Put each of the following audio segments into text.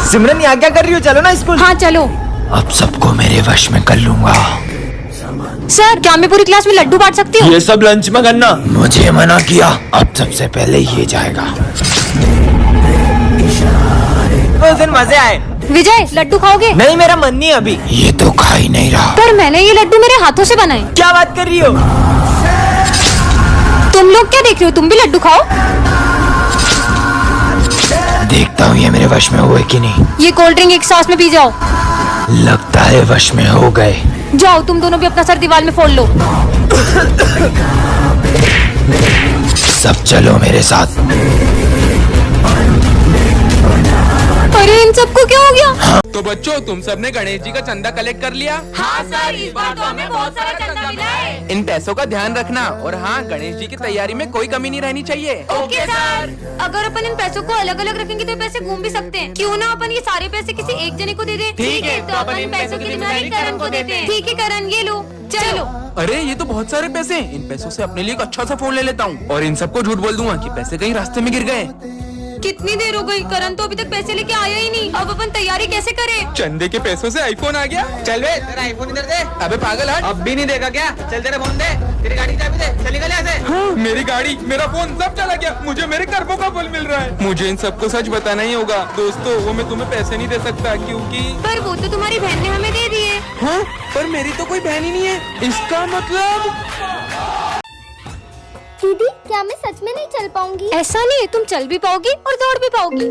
सिमरन यहाँ क्या कर रही हो? चलो ना स्कूल। हाँ चलो। अब सबको मेरे वश में कर लूंगा। सर क्या मैं पूरी क्लास में लड्डू बांट सकती हूँ? ये सब लंच में करना। मुझे मना किया। अब सबसे पहले ये जाएगा। उस दिन मजे आए। विजय लड्डू खाओगे? नहीं, मेरा मन नहीं अभी। ये तो खा ही नहीं रहा। पर मैंने ये लड्डू मेरे हाथों से बनाए। क्या बात कर रही हो? तुम लोग क्या देख रहे हो? तुम भी लड्डू खाओ। देखता हूँ ये मेरे वश में हुए कि नहीं। ये कोल्ड ड्रिंक एक सांस में पी जाओ। लगता है वश में हो गए। जाओ तुम दोनों भी अपना सर दीवार में फोड़ लो। सब चलो मेरे साथ। अरे इन सबको क्या हो गया? तो बच्चों तुम सबने गणेश जी का चंदा कलेक्ट कर लिया? हाँ सर, इस बार तो हमें बहुत सारा चंदा मिला है। इन पैसों का ध्यान रखना और हाँ, गणेश जी की तैयारी में कोई कमी नहीं रहनी चाहिए। Okay sir. अगर अपन इन पैसों को अलग अलग रखेंगे तो पैसे घूम भी सकते हैं। क्यों ना अपन ये सारे पैसे किसी एक जने को दे दे? ठीक है, तो अपन इन पैसों की जिम्मेदारी करण को देते हैं। ठीक है करण, ये लो। चलो। अरे ये तो बहुत सारे पैसे हैं। इन पैसों से अपने लिए एक अच्छा सा फोन ले लेता हूँ और इन सबको झूठ बोल दूंगा कि पैसे कहीं रास्ते में गिर गए। कितनी देर हो गई? करण तो अभी तक पैसे लेके आया ही नहीं। अब अपन तैयारी कैसे करें? चंदे के पैसों से आईफोन आ गया। चल बे, तेरा आईफोन इधर दे। अबे पागल हट। अब भी नहीं देगा क्या? चल तेरा फोन दे, तेरी गाड़ी की चाबी दे, चल निकल यहाँ से। हाँ, मेरी गाड़ी, मेरा फोन सब चला गया। मुझे मेरे कर्मों का फल मिल रहा है। मुझे इन सबको सच बताना ही होगा। दोस्तों वो मैं तुम्हें पैसे नहीं दे सकता क्योंकि पर वो तो तुम्हारी बहन ने हमें दे दिए। हाँ, पर मेरी तो कोई बहन ही नहीं है। इसका मतलब दीदी क्या मैं सच में नहीं चल पाऊंगी? ऐसा नहीं है, तुम चल भी पाओगी और दौड़ भी पाओगी।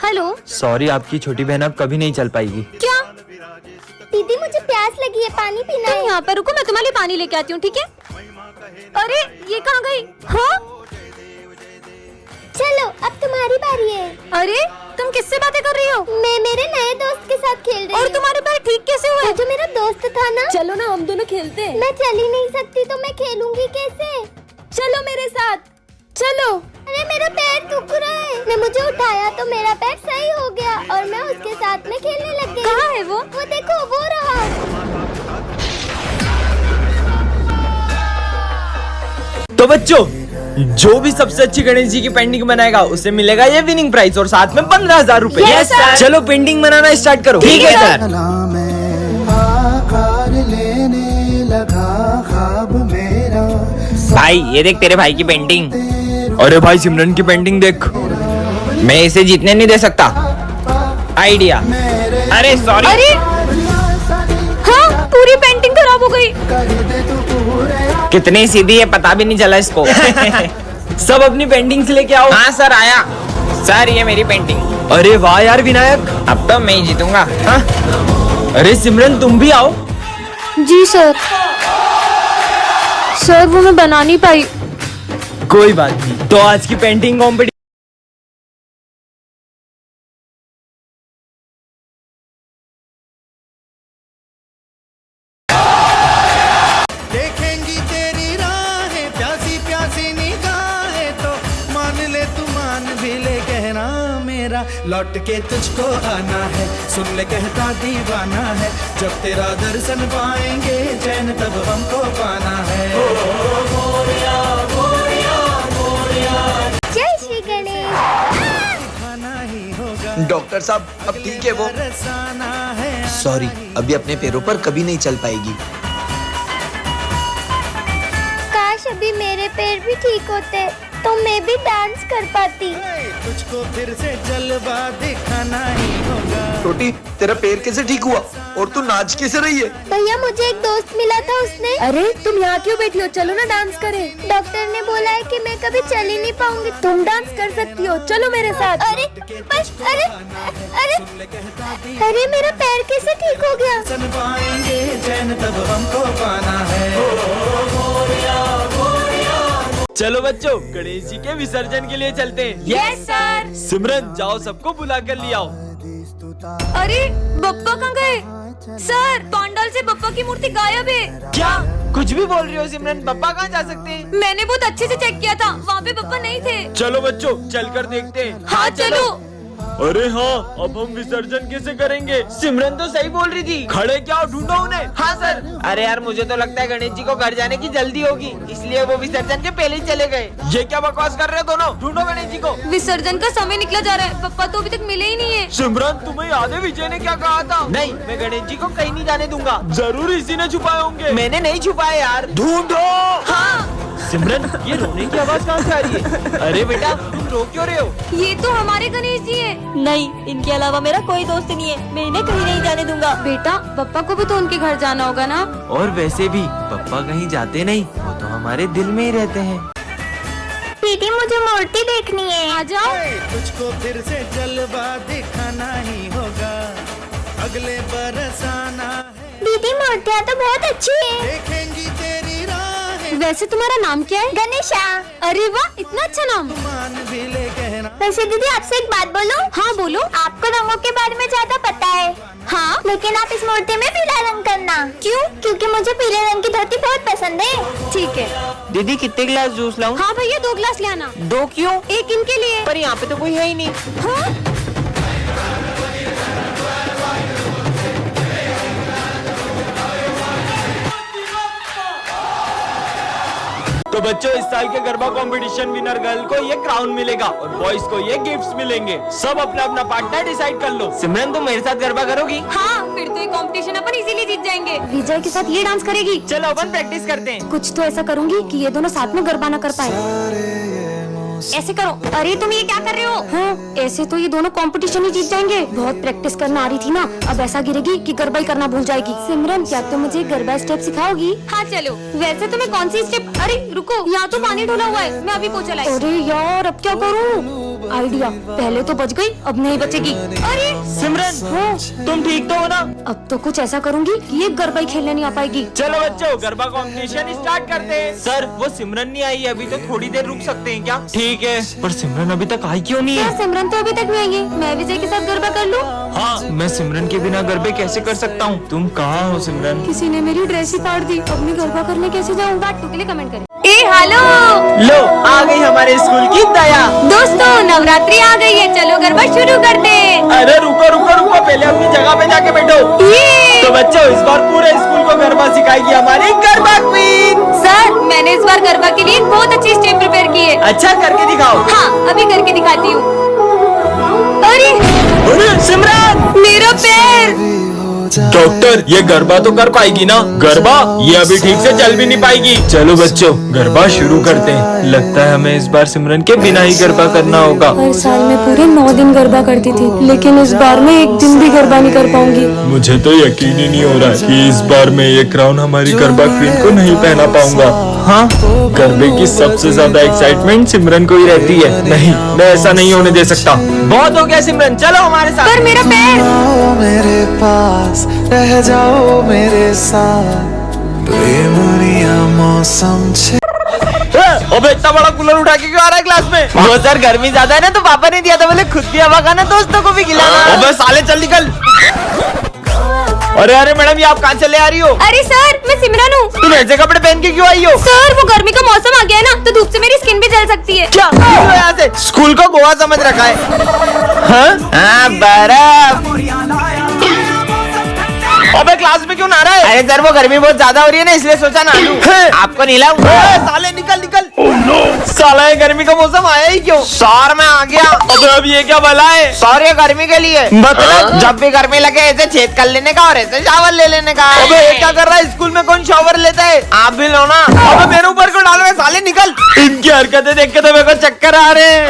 हेलो। सॉरी, आपकी छोटी बहन अब कभी नहीं चल पाएगी। क्या? दीदी मुझे प्यास लगी है, पानी पीना तुम है। यहाँ पर रुको, मैं तुम्हारे लिए पानी लेके आती हूँ, ठीक है? अरे ये कहाँ गई? हाँ चलो अब तुम्हारी बारी है। अरे तुम किससे बातें कर रही हो? मैं मेरे नए दोस्त के साथ खेल रही और हूँ। तुम्हारे पैर ठीक कैसे हुए? जो मेरा दोस्त था ना। चलो ना हम दोनों खेलते हैं। मैं चल ही नहीं सकती तो मैं खेलूंगी कैसे? चलो मेरे साथ, चलो। अरे मेरा पैर दुख रहा है। मैं मुझे उठाया तो मेरा पैर सही हो गया और मैं उसके साथ में खेलने लग गई। कहाँ है वो? वो देखो, वो रहा। तो बच्चों, जो भी सबसे अच्छी गणेश जी की पेंटिंग बनाएगा उसे मिलेगा ये विनिंग प्राइज और साथ में 15,000 रूपए। Yes, sir. चलो पेंटिंग बनाना स्टार्ट करो। ठीक है सर। भाई ये देख तेरे भाई की पेंटिंग। अरे भाई सिमरन की पेंटिंग देख। मैं इसे जीतने नहीं दे सकता। आइडिया। अरे सॉरी। अरे हाँ, पूरी पेंटिंग खराब हो गई। कितनी सीधी है पता भी नहीं चला इसको। सब अपनी पेंटिंग्स लेके आओ। हाँ सर आया। सर ये मेरी पेंटिंग। अरे वाह यार विनायक, अब तो मैं ही जीतूंगा। हाँ? अरे सिमरन तुम भी आओ। जी सर। सर वो मैं बना नहीं पाई। कोई बात नहीं। तो आज की पेंटिंग कॉम्पिटिशन देखेंगी तेरी राहें, प्यासी प्यासी निगाहें तो मान ले तू, मान भी ले कहना मेरा। लौट के तुझको आना है, सुन ले कहता दीवाना है। जब तेरा दर्शन पाएंगे चैन तब हमको पाना है। जय श्री गणेश। खाना ही होगा। डॉक्टर साहब अब ठीक है वो? बरसाना है। सॉरी, अभी अपने पैरों पर कभी नहीं चल पाएगी। काश अभी मेरे पैर भी ठीक होते तो मैं भी डांस कर पाती। तुझको फिर से जलवा दिखाना ही होगा। छोटी, तेरा पैर कैसे ठीक हुआ और तू नाच कैसे रही है? भैया मुझे एक दोस्त मिला था, उसने। अरे तुम यहाँ क्यों बैठी हो? चलो ना डांस करें। डॉक्टर ने बोला है कि मैं कभी चल ही नहीं पाऊंगी। तुम डांस कर सकती हो, चलो मेरे साथ। अरे बस, अरे अरे अरे मेरा पैर कैसे ठीक हो गया? सन पाएंगे चैन तब हमको पाना है। चलो बच्चों गणेश जी के विसर्जन के लिए चलते हैं। Yes sir. सिमरन जाओ सबको बुला कर ले आओ। अरे बप्पा कहाँ गए? सर पांडाल से बप्पा की मूर्ति गायब है। क्या कुछ भी बोल रही हो सिमरन? पापा कहाँ जा सकते हैं? मैंने बहुत अच्छे से चेक किया था, वहाँ पे बप्पा नहीं थे। चलो बच्चों चलकर देखते हैं। हाँ चलो। अरे हाँ, अब हम विसर्जन कैसे करेंगे? सिमरन तो सही बोल रही थी, खड़े क्या हो, ढूंढो उन्हें। हाँ सर। अरे यार मुझे तो लगता है गणेश जी को घर जाने की जल्दी होगी, इसलिए वो विसर्जन के पहले ही चले गए। ये क्या बकवास कर रहे हो दोनों? ढूंढो गणेश जी को। विसर्जन का समय निकला जा रहा है, पापा तो अभी तक मिले ही नहीं है। सिमरन तुम्हें याद है विजय ने क्या कहा था? नहीं, मैं गणेश जी को कहीं नहीं जाने दूंगा। जरूर इसी ने छुपाए होंगे। मैंने नहीं छुपाए यार। ढूंढो। हाँ सिमरन, ये रोने की आवाज कहाँ से आ रही है? अरे बेटा तुम रो क्यों रहे हो? ये तो हमारे गणेश जी है। नहीं, इनके अलावा मेरा कोई दोस्त नहीं है, मैं इन्हें कहीं नहीं जाने दूंगा। बेटा पापा को भी तो उनके घर जाना होगा ना। और वैसे भी पापा कहीं जाते नहीं, वो तो हमारे दिल में ही रहते हैं। दीदी मुझे मूर्ति देखनी है। आ जाओ। तुझको फिर से जलवा दिखाना ही होगा, अगले बरस आना है। दीदी मूर्तियाँ तो बहुत अच्छी है। देखेंगी तेरी राहें, वैसे तुम्हारा नाम क्या है? गणेशा। अरे वाह, इतना अच्छा नाम। मान भी ले कहना। वैसे दीदी आपसे एक बात बोलूं? हाँ बोलो। आपको रंगों के बारे में ज्यादा पता है। हाँ लेकिन आप इस मूर्ति में पीला रंग करना। क्यों? क्योंकि मुझे पीले रंग की धोती बहुत पसंद है। ठीक है। दीदी कितने गिलास जूस लाऊं? हाँ भैया 2 गिलास ले आना। 2 क्यों? एक इनके लिए। पर यहाँ पे तो कोई है ही नहीं। हाँ? तो बच्चों, इस साल के गरबा कंपटीशन विनर गर्ल को ये क्राउन मिलेगा और बॉयज को ये गिफ्ट्स मिलेंगे। सब अपना अपना पार्टनर डिसाइड कर लो। सिमरन तुम मेरे साथ गरबा करोगी? हाँ, फिर तो ये कंपटीशन अपन इजीली जीत जाएंगे। विजय के साथ ये डांस करेगी। चलो अपन प्रैक्टिस करते हैं। कुछ तो ऐसा करूंगी कि ये दोनों साथ में गरबा ना कर पाए। ऐसे करो। अरे तुम ये क्या कर रहे हो? हाँ, ऐसे तो ये दोनों कंपटीशन ही जीत जाएंगे। बहुत प्रैक्टिस करना आ रही थी ना, अब ऐसा गिरेगी कि गरबा ही करना भूल जाएगी। सिमरन क्या तुम मुझे गरबा स्टेप सिखाओगी? हाँ चलो। वैसे तुम्हें कौन सी स्टेप? अरे रुको, यहाँ तो पानी ढोला हुआ है, मैं अभी पोछा लाई। अरे यार अब क्या करूँ? आइडिया, पहले तो बच गई, अब नहीं बचेगी। अरे सिमरन तुम ठीक तो हो ना? अब तो कुछ ऐसा करूंगी कि ये गरबा ही खेलने नहीं आ पाएगी। चलो बच्चों, गरबा कंपटीशन स्टार्ट करते हैं। सर वो सिमरन नहीं आई है, अभी तो थोड़ी देर रुक सकते हैं क्या? ठीक है, पर सिमरन अभी तक आई क्यों नहीं क्या है? सिमरन तो अभी तक नहीं आई है? मैं विजय के साथ गरबा कर लूं? हाँ, मैं सिमरन के बिना गरबे कैसे कर सकता हूँ? तुम कहाँ हो सिमरन? किसी ने मेरी ड्रेस ही फाड़ दी, अब मैं गरबा करने कैसे जाऊँ? बात 2 के लिए कमेंट करें। ए हेलो, लो आ गई हमारे स्कूल की दया। दोस्तों नवरात्रि आ गई है, चलो गरबा शुरू करते हैं। अरे रुको रुको रुको, पहले अपनी जगह पे जाके बैठो। ये तो बच्चों, इस बार पूरे स्कूल को गरबा सिखाएगी हमारी गरबा क्वीन। सर, मैंने इस बार गरबा के लिए एक बहुत अच्छी स्टेप प्रिपेयर की है। अच्छा करके दिखाओ। हाँ, अभी करके दिखाती हूँ। अरे सिमरन, मेरा पैर। डॉक्टर ये गरबा तो कर पाएगी ना? गरबा ये अभी ठीक से चल भी नहीं पाएगी। चलो बच्चों, गरबा शुरू करते हैं। लगता है हमें इस बार सिमरन के बिना ही गरबा करना होगा। हर साल मैं पूरे 9 दिन गरबा करती थी, लेकिन इस बार मैं एक दिन भी गरबा नहीं कर पाऊंगी। मुझे तो यकीन ही नहीं हो रहा कि इस बार मैं ये क्राउन हमारी गरबा क्वीन को नहीं पहना पाऊंगा। हाँ, गरबे की सबसे ज्यादा एक्साइटमेंट सिमरन को ही रहती है। नहीं, मैं ऐसा नहीं होने दे सकता। बहुत हो गया सिमरन, चलो हमारे साथ। पर मेरा पैर। मेरे पास रह जाओ मेरे साथ, प्रेमनिया मौसम छे। अबे इतना बड़ा कूलर उठा के क्यों आ रहा है क्लास में? वो सर गर्मी ज्यादा है ना, तो पापा ने दिया था, बोले खुद भी हवा खाना, दोस्तों को भी खिलाना। अबे साले चल निकल। अरे अरे मैडम, ये आप कहाँ चले आ रही हो? अरे सर, मैं सिमरन हूँ। तुम ऐसे कपड़े पहन के क्यों आई हो? सर वो गर्मी का मौसम आ गया है ना, तो धूप से मेरी स्किन भी जल सकती है। क्या निकलो यहाँ से, स्कूल को गोवा समझ रखा है। हाँ, बर्फ। अबे क्लास में क्यों नहा रहा है? अरे सर वो गर्मी बहुत ज्यादा हो रही है ना, इसलिए सोचा नहा लूं। आपको नहीं लाऊं? साले निकल निकल। साला ये गर्मी का मौसम आया ही क्यों? सर मैं आ गया। अबे अब ये क्या भला है? सर ये गर्मी के लिए, मतलब जब भी गर्मी लगे ऐसे छेद कर लेने का और ऐसे शावर ले लेने का। अबे ये क्या कर रहा है? स्कूल में कौन शावर लेता है? आप भी लो ना। अबे मेरे ऊपर क्यों डाल रहे? साले निकल। इनकी हरकतें देख के तो मेरे को चक्कर आ रहे हैं।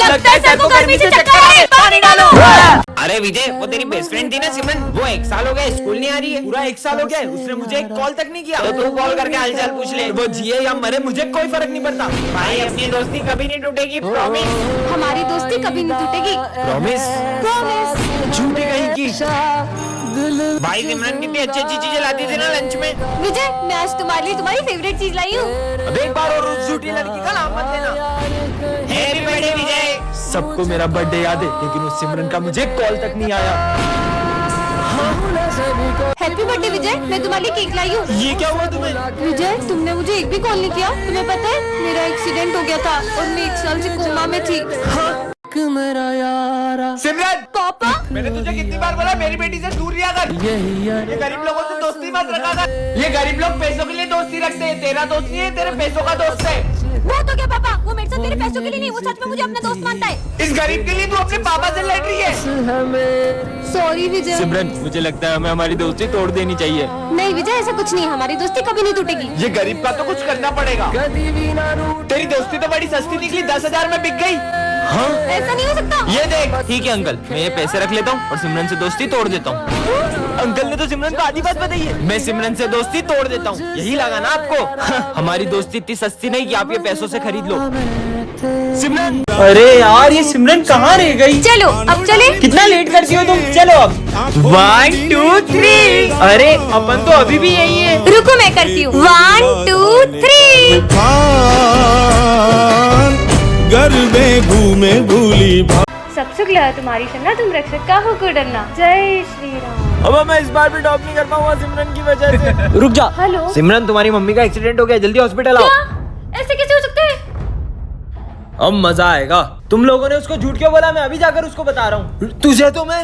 लगता है सर को गर्मी से चक्कर आ रहे हैं, पानी डालो। अरे विजय, वो तेरी बेस्ट फ्रेंड थी ना सिमरन, वो 1 साल हो गया स्कूल नहीं आ रही है। पूरा 1 साल हो गया है, उसने मुझे एक कॉल तक नहीं किया। तो तू कॉल करके हालचाल पूछ ले, वो जिए या मरे मुझे कोई फर्क नहीं पड़ता। भाई अपनी दोस्ती कभी नहीं टूटेगी, प्रॉमिस। हमारी दोस्ती कभी नहीं टूटेगी, प्रॉमिस। प्रॉमिस। झूठी कहीं की। भाई सिमरन कितनी अच्छी अच्छी चीजें लाती थी ना लंच में। विजय, मैं आज तुम्हारे लिए तुम्हारी फेवरेट चीज लाई हूँ। अब एक बार और उस झूठी लड़की का नाम मत लेना। हैप्पी बर्थडे विजय। सबको मेरा बर्थडे याद है, लेकिन उस सिमरन का मुझे कॉल तक नहीं आया। हैप्पी बर्थडे विजय, मैं तुम्हारे लिए केक लाई हूँ। ये क्या हुआ तुम्हें? विजय, तुमने मुझे एक भी कॉल नहीं किया। तुम्हें पता है मेरा एक्सीडेंट हो गया था और मैं 1 साल से कोमा में थी। एक मेरा यारा। सिमरन, पापा मैंने तुझे कितनी बार बोला मेरी बेटी से दूर रिया कर। ये गरीब लोगों से दोस्ती मत रखा कर। ये गरीब लोग पैसों के लिए दोस्ती रखते हैं, तेरा दोस्त नहीं है, तेरे पैसों का दोस्त है। वो तो क्या पापा, वो मेरे साथ मेरे पैसों के लिए नहीं, वो सच में मुझे अपना दोस्त मानता है। इस गरीब के लिए तू अपने पापा से लड़ रही है। सॉरी विजय। सिमरन, मुझे लगता है हमें हमारी दोस्ती तोड़ देनी चाहिए। नहीं विजय, ऐसा कुछ नहीं, हमारी दोस्ती कभी नहीं टूटेगी। ये गरीब का तो कुछ करना पड़ेगा। तेरी दोस्ती तो बड़ी सस्ती निकली, 10,000 में बिक गई। हाँ, ऐसा नहीं हो सकता। ये देख, ठीक है अंकल, मैं ये पैसे रख लेता हूँ और सिमरन से दोस्ती तोड़ देता हूँ। अंकल ने तो सिमरन को आधी बात बताई है। मैं सिमरन से दोस्ती तोड़ देता हूँ, यही लगा ना आपको? हमारी दोस्ती इतनी सस्ती नहीं कि आप ये पैसों से खरीद लो। सिमरन, अरे यार ये सिमरन कहाँ रह गई? चलो अब चले। कितना लेट करती हो तुम? चलो अब 1 2 3। अरे अपन तो अभी भी यही है। रुको मैं करती हूँ। 1 2 3। घर में घूमे भूली। सब सुख लिया तुम्हारी शन्ना, तुम रक्षक का हो को डरना। जय श्री राम। अब मैं इस बार भी टॉप नहीं कर पाऊंगा सिमरन की वजह से। रुक जा। हेलो। सिमरन, तुम्हारी मम्मी का एक्सीडेंट हो गया, जल्दी हॉस्पिटल आओ। ऐसे कैसे हो सकता है? अब मजा आएगा। तुम लोगों ने उसको झूठ क्यों बोला? मैं अभी जाकर उसको बता रहा हूँ। तुझे तो मैं,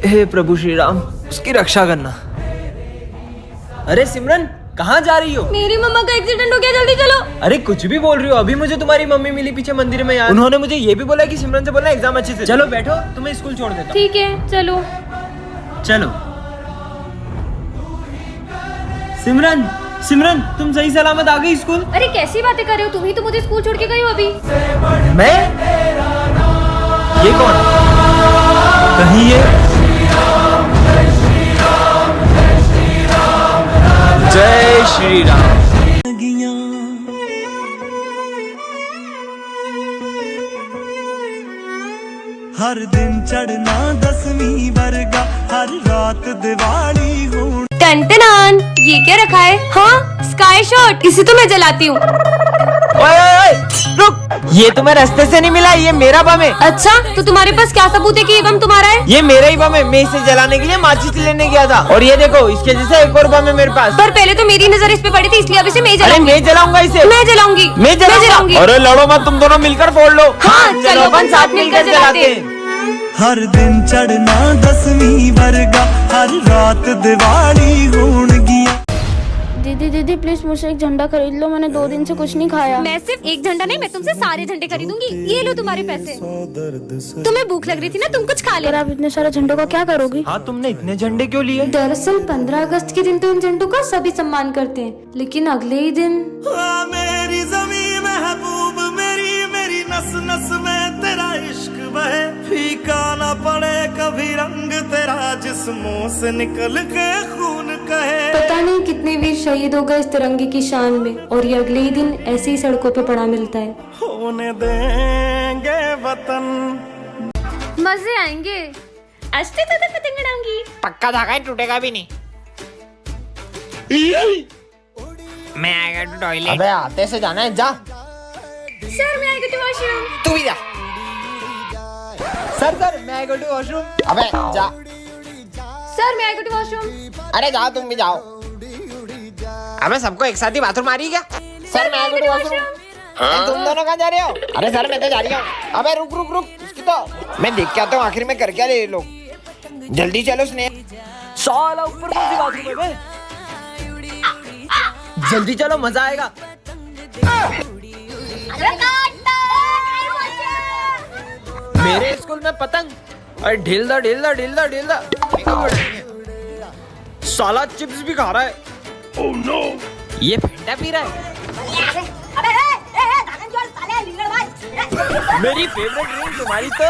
हे प्रभु श्री राम, उसकी रक्षा करना। अरे सिमरन, कहाँ जा रही हो? मेरी मम्मा का एक्सीडेंट हो गया, जल्दी चलो। अरे कुछ भी बोल रही हो? अभी मुझे तुम्हारी मम्मी मिली पीछे मंदिर में यार। उन्होंने मुझे ये भी बोला कि सिमरन से बोलना एग्जाम अच्छे से। चलो बैठो, तुम्हें स्कूल छोड़ देता हूँ। ठीक है चलो। चलो। सिमरन, सिमरन, तुम सही सलामत आ गई स्कूल? अरे कैसी बातें कर रहे हो, तुम ही तो मुझे स्कूल छोड़ के गई हो अभी। मैं? ये कौन? कहीं ये जय श्री राम। हर दिन चढ़ना 10वीं वर्गा, हर रात दिवाली हो। टन ये क्या रखा है? हाँ, स्काई शॉट, इसे तो मैं जलाती हूँ। ओए, रुक, ये तुम्हें रास्ते से नहीं मिला, ये मेरा बम है। अच्छा, तो तुम्हारे पास क्या सबूत है कि ये बम तुम्हारा है? ये मेरा ही बम है, मैं इसे जलाने के लिए माचिस लेने गया था। और ये देखो, इसके जैसा एक और बम है मेरे पास। पर पहले तो मेरी नजर इस पे पड़ी थी, इसलिए अब इसे मैं अरे जलाऊंगी। मैं जलाऊंगा इसे। मैं जलाऊंगी। मैं जलाऊंगी। अरे लड़ो मत, तुम दोनों मिलकर फोड़ लो। हाँ, चलो अपन साथ मिलकर जलाते हैं। हर दिन चढ़ना 10वीं वर्गा, हर रात दिवाली होगी। दीदी दीदी प्लीज मुझसे एक झंडा खरीद लो, मैंने 2 दिन से कुछ नहीं खाया। मैं सिर्फ एक झंडा नहीं, मैं तुमसे सारे झंडे खरीदूंगी। ये लो तुम्हारे पैसे। तुम्हें भूख लग रही थी ना, तुम कुछ खा ले। आप इतने सारे झंडों का क्या करोगी? हाँ, तुमने इतने झंडे क्यों लिए? दरअसल 15 अगस्त के दिन तो इन झंडों का सभी सम्मान करते हैं, लेकिन अगले ही दिन मेरी ज़मीं महबूब मेरी, मेरी नस नस में तेरा इश्क बहे, फीका न पड़े कभी रंग तेरा, जिस्मों से निकल के खून कहे। पता नहीं कितने वीर शहीद हो गए इस तिरंगे की शान में, और ये अगले ही दिन ऐसे ही सड़कों पे पड़ा मिलता है। होने देंगे वतन, मजे आएंगे। अस्ते तो पतंग उड़ाऊंगी। पक्का धागा है, टूटेगा भी नहीं। मैं आएगा टू टॉयलेट। अबे आते से जाना है, जा। सर मैं आई गो टू वॉशरूम। तू भी जा। सर मैं आएगा टू वॉशरूम। अबे जा। सर मैं आई गो टू वॉशरूम। अरे जाओ, तुम भी जाओ। अबे सबको एक साथ ही बाथरूम मारी क्या? सर मैं आएगा टू वॉशरूम। तुम दोनों कहाँ जा रहे हो? अरे सर मैं तो जा रही हूँ। अबे रुक रुक रुक, इसकी तो मैं देख के आता हूँ आखिर में कर क्या रहे लोग। जल्दी चलो स्नेह। साला ऊपर कौन सी बाथरूम है बे? जल्दी चलो, मजा आएगा। मेरे स्कूल में पतंग और ढील दा साला चिप्स भी खा रहा है। oh, no. ये फंडा पी रहा है। मेरी फेवरेट ड्रिंक तुम्हारी तो